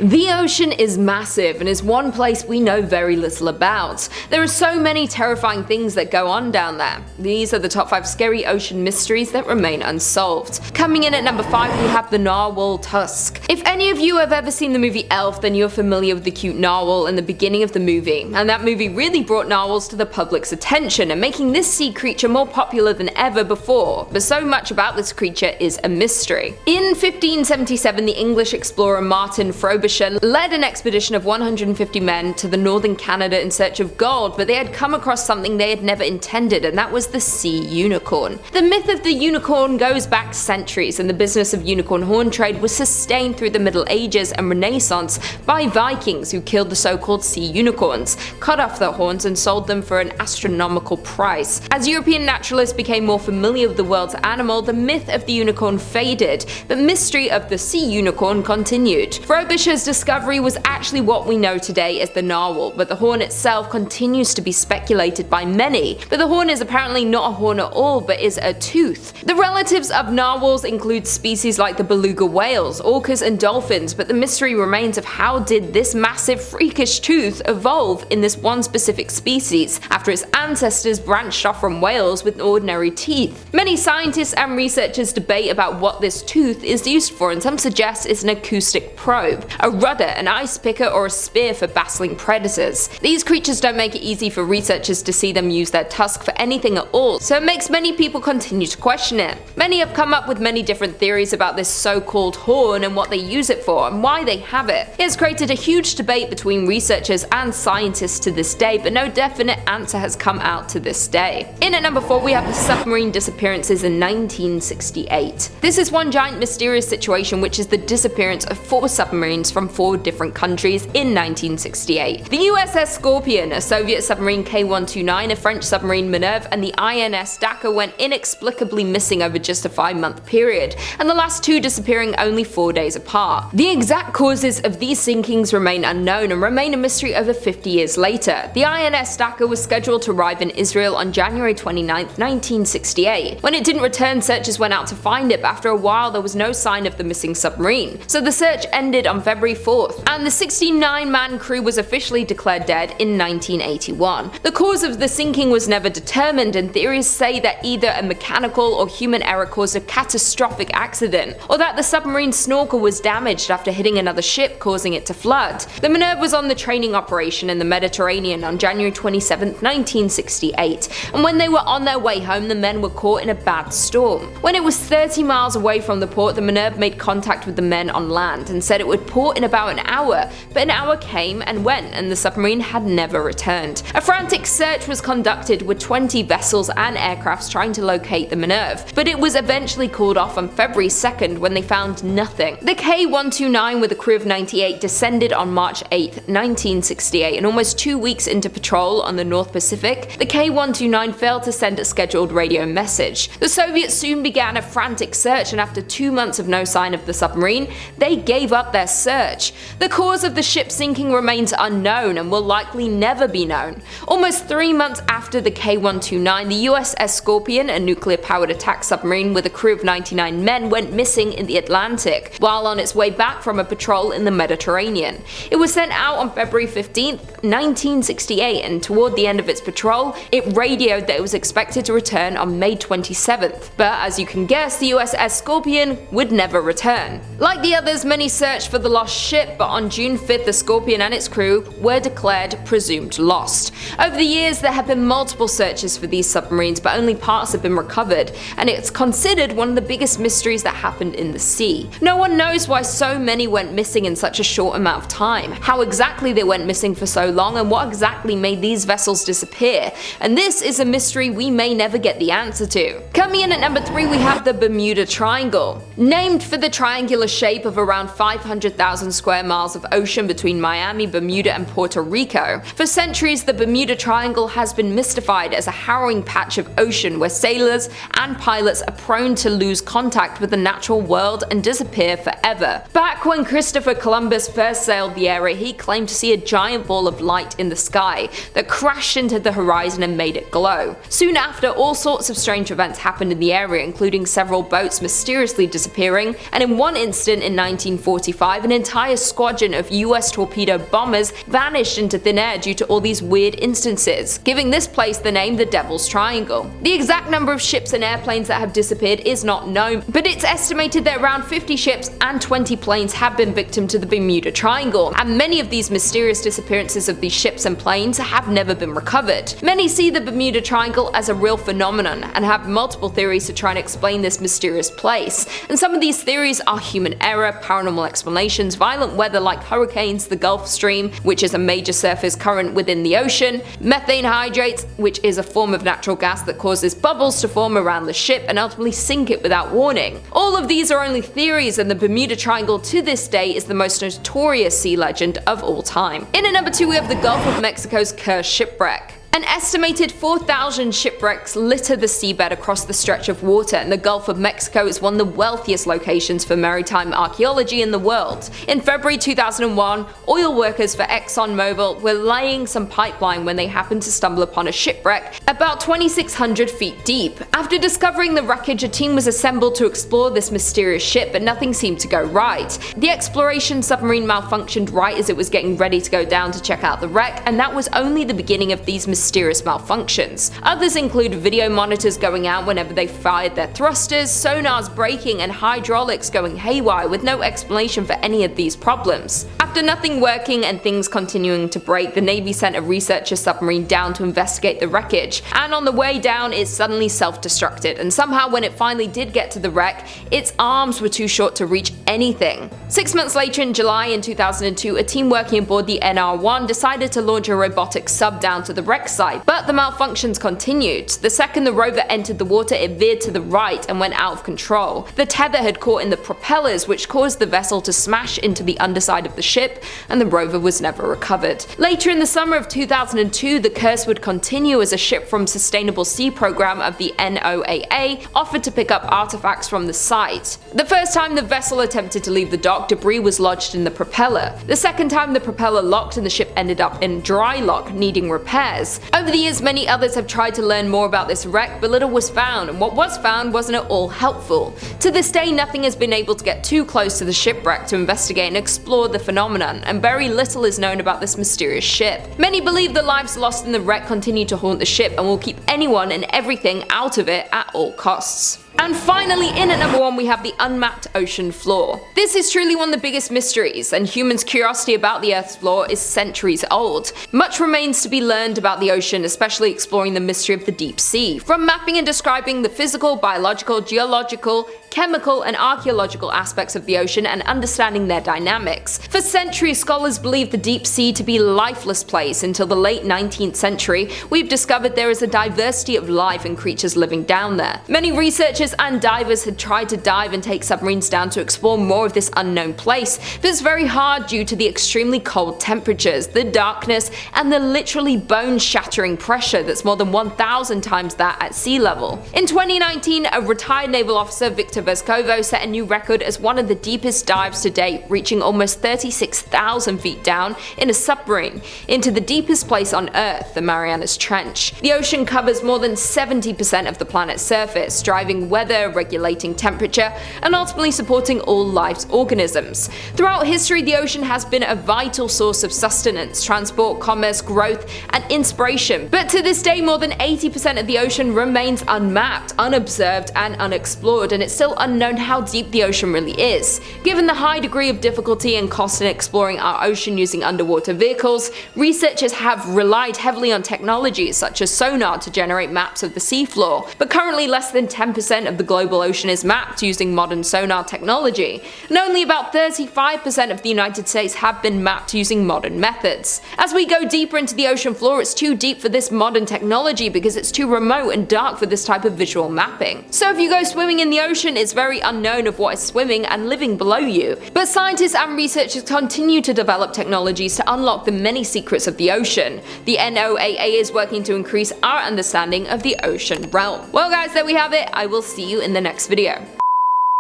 The ocean is massive and is one place we know very little about. There are so many terrifying things that go on down there. These are the top 5 scary ocean mysteries that remain unsolved. Coming in at number 5, we have the narwhal tusk. If any of you have ever seen the movie Elf, then you're familiar with the cute narwhal in the beginning of the movie, and that movie really brought narwhals to the public's attention and making this sea creature more popular than ever before, but so much about this creature is a mystery. In 1577, the English explorer Martin Frobisher led an expedition of 150 men to the northern Canada in search of gold, but they had come across something they had never intended, and that was the sea unicorn. The myth of the unicorn goes back centuries, and the business of unicorn horn trade was sustained through the Middle Ages and Renaissance by Vikings who killed the so-called sea unicorns, cut off their horns and sold them for an astronomical price. As European naturalists became more familiar with the world's animal, the myth of the unicorn faded, but mystery of the sea unicorn continued. Frobisher's discovery was actually what we know today as the narwhal, but the horn itself continues to be speculated by many. But the horn is apparently not a horn at all, but is a tooth. The relatives of narwhals include species like the beluga whales, orcas and dolphins, but the mystery remains of how did this massive freakish tooth evolve in this one specific species, after its ancestors branched off from whales with ordinary teeth. Many scientists and researchers debate about what this tooth is used for, and some suggest it's an acoustic probe, a rudder, an ice picker, or a spear for battling predators. These creatures don't make it easy for researchers to see them use their tusk for anything at all, so it makes many people continue to question it. Many have come up with many different theories about this so-called horn and what they use it for and why they have it. It has created a huge debate between researchers and scientists to this day, but no definite answer has come out to this day. In at number 4, we have the submarine disappearances in 1968. This is one giant mysterious situation, which is the disappearance of 4 submarines from 4 different countries in 1968. The USS Scorpion, a Soviet submarine K-129, a French submarine Minerve, and the INS Dakar went inexplicably missing over just a 5-month period, and the last 2 disappearing only 4 days apart. The exact causes of these sinkings remain unknown and remain a mystery over 50 years later. The INS Dakar was scheduled to arrive in Israel on January 29, 1968. When it didn't return, searchers went out to find it, but after a while there was no sign of the missing submarine. So the search ended on February 4th, and the 69-man crew was officially declared dead in 1981. The cause of the sinking was never determined, and theories say that either a mechanical or human error caused a catastrophic accident, or that the submarine snorkel was damaged after hitting another ship, causing it to flood. The Minerve was on the training operation in the Mediterranean on January 27, 1968, and when they were on their way home, the men were caught in a bad storm. When it was 30 miles away from the port, the Minerve made contact with the men on land and said it would port in about an hour, but an hour came and went, and the submarine had never returned. A frantic search was conducted with 20 vessels and aircrafts trying to locate the Minerve, but it was eventually called off on February 2nd when they found nothing. The K-129 with a crew of 98 descended on March 8, 1968, and almost 2 weeks into patrol on the North Pacific, the K-129 failed to send a scheduled radio message. The Soviets soon began a frantic search, and after 2 months of no sign of the submarine, they gave up their search. The cause of the ship sinking remains unknown and will likely never be known. Almost 3 months after the K-129, the USS Scorpion, a nuclear-powered attack submarine with a crew of 99 men, went missing in the Atlantic while on its way back from a patrol in the Mediterranean. It was sent out on February 15, 1968, and toward the end of its patrol, it radioed that it was expected to return on May 27th. But as you can guess, the USS Scorpion would never return. Like the others, many searched for the lost ship, but on June 5th, the Scorpion and its crew were declared presumed lost. Over the years, there have been multiple searches for these submarines, but only parts have been recovered, and it's considered one of the biggest mysteries that happened in the sea. No one knows why so many went missing in such a short amount of time, how exactly they went missing for so long, and what exactly made these vessels disappear, and this is a mystery we may never get the answer to. Coming in at number 3, we have the Bermuda Triangle. Named for the triangular shape of around 500,000 square miles of ocean between Miami, Bermuda, and Puerto Rico, for centuries the Bermuda Triangle has been mystified as a harrowing patch of ocean where sailors and pilots are prone to lose contact with the natural world and disappear forever. Back when Christopher Columbus first sailed the area, he claimed to see a giant ball of light in the sky that crashed into the horizon and made it glow. Soon after, all sorts of strange events happened in the area, including several boats mysteriously disappearing, and in one incident in 1945, an entire entire squadron of US torpedo bombers vanished into thin air due to all these weird instances, giving this place the name the Devil's Triangle. The exact number of ships and airplanes that have disappeared is not known, but it's estimated that around 50 ships and 20 planes have been victim to the Bermuda Triangle, and many of these mysterious disappearances of these ships and planes have never been recovered. Many see the Bermuda Triangle as a real phenomenon and have multiple theories to try and explain this mysterious place, and some of these theories are human error, paranormal explanations, violent weather like hurricanes, the Gulf Stream, which is a major surface current within the ocean, methane hydrates, which is a form of natural gas that causes bubbles to form around the ship and ultimately sink it without warning. All of these are only theories, and the Bermuda Triangle to this day is the most notorious sea legend of all time. In at number 2 we have the Gulf of Mexico's Curse Shipwreck. An estimated 4,000 shipwrecks litter the seabed across the stretch of water, and the Gulf of Mexico is one of the wealthiest locations for maritime archaeology in the world. In February 2001, oil workers for ExxonMobil were laying some pipeline when they happened to stumble upon a shipwreck about 2,600 feet deep. After discovering the wreckage, a team was assembled to explore this mysterious ship, but nothing seemed to go right. The exploration submarine malfunctioned right as it was getting ready to go down to check out the wreck, and that was only the beginning of these mysterious malfunctions. Others include video monitors going out whenever they fired their thrusters, sonars breaking, and hydraulics going haywire with no explanation for any of these problems. After nothing working and things continuing to break, the Navy sent a researcher submarine down to investigate the wreckage, and on the way down it suddenly self-destructed, and somehow when it finally did get to the wreck, its arms were too short to reach anything. 6 months later, in July in 2002, a team working aboard the NR-1 decided to launch a robotic sub down to the wreck site, but the malfunctions continued. The second the rover entered the water, it veered to the right and went out of control. The tether had caught in the propellers, which caused the vessel to smash into the underside of the ship, and the rover was never recovered. Later in the summer of 2002, the curse would continue as a ship from Sustainable Sea Program of the NOAA offered to pick up artifacts from the site. The first time the vessel attempted to leave the dock, debris was lodged in the propeller. The second time, the propeller locked and the ship ended up in dry lock, needing repairs. Over the years, many others have tried to learn more about this wreck, but little was found, and what was found wasn't at all helpful. To this day, nothing has been able to get too close to the shipwreck to investigate and explore the phenomenon, and very little is known about this mysterious ship. Many believe the lives lost in the wreck continue to haunt the ship and will keep anyone and everything out of it at all costs. And finally, in at number 1 we have the unmapped ocean floor. This is truly one of the biggest mysteries, and humans' curiosity about the Earth's floor is centuries old. Much remains to be learned about the ocean, especially exploring the mystery of the deep sea. From mapping and describing the physical, biological, geological, chemical and archaeological aspects of the ocean and understanding their dynamics. For centuries, scholars believed the deep sea to be a lifeless place. Until the late 19th century, we've discovered there is a diversity of life and creatures living down there. Many researchers and divers had tried to dive and take submarines down to explore more of this unknown place, but it's very hard due to the extremely cold temperatures, the darkness, and the literally bone-shattering pressure that's more than 1,000 times that at sea level. In 2019, a retired naval officer, Victor Vescovo, set a new record as one of the deepest dives to date, reaching almost 36,000 feet down in a submarine into the deepest place on Earth, the Marianas Trench. The ocean covers more than 70% of the planet's surface, driving weather, regulating temperature, and ultimately supporting all life's organisms. Throughout history, the ocean has been a vital source of sustenance, transport, commerce, growth, and inspiration. But to this day, more than 80% of the ocean remains unmapped, unobserved, and unexplored, and it's still unknown how deep the ocean really is. Given the high degree of difficulty and cost in exploring our ocean using underwater vehicles, researchers have relied heavily on technologies such as sonar to generate maps of the seafloor, but currently less than 10% of the global ocean is mapped using modern sonar technology, and only about 35% of the United States have been mapped using modern methods. As we go deeper into the ocean floor, it's too deep for this modern technology because it's too remote and dark for this type of visual mapping. So if you go swimming in the ocean, it's very unknown of what is swimming and living below you. But scientists and researchers continue to develop technologies to unlock the many secrets of the ocean. The NOAA is working to increase our understanding of the ocean realm. Well guys, there we have it. I will see you in the next video.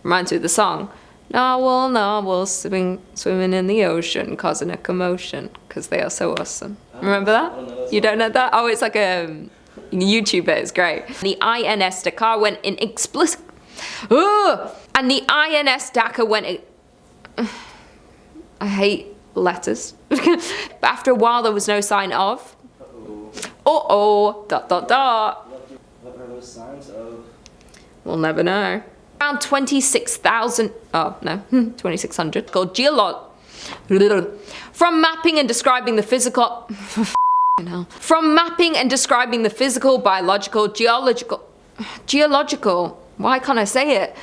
Reminds me of the song. Narwhal, swimming in the ocean, causing a commotion, because they are so awesome. Remember that? You don't know that? Oh, it's like a YouTuber, it's great. The INS Dakar went in and the INS Dakar went I hate letters. After a while, there was no sign of. Dot, dot, dot. What are those signs of? We'll never know. Around 26,000, 2600, called From mapping and describing the physical, biological, geological, why can't I say it?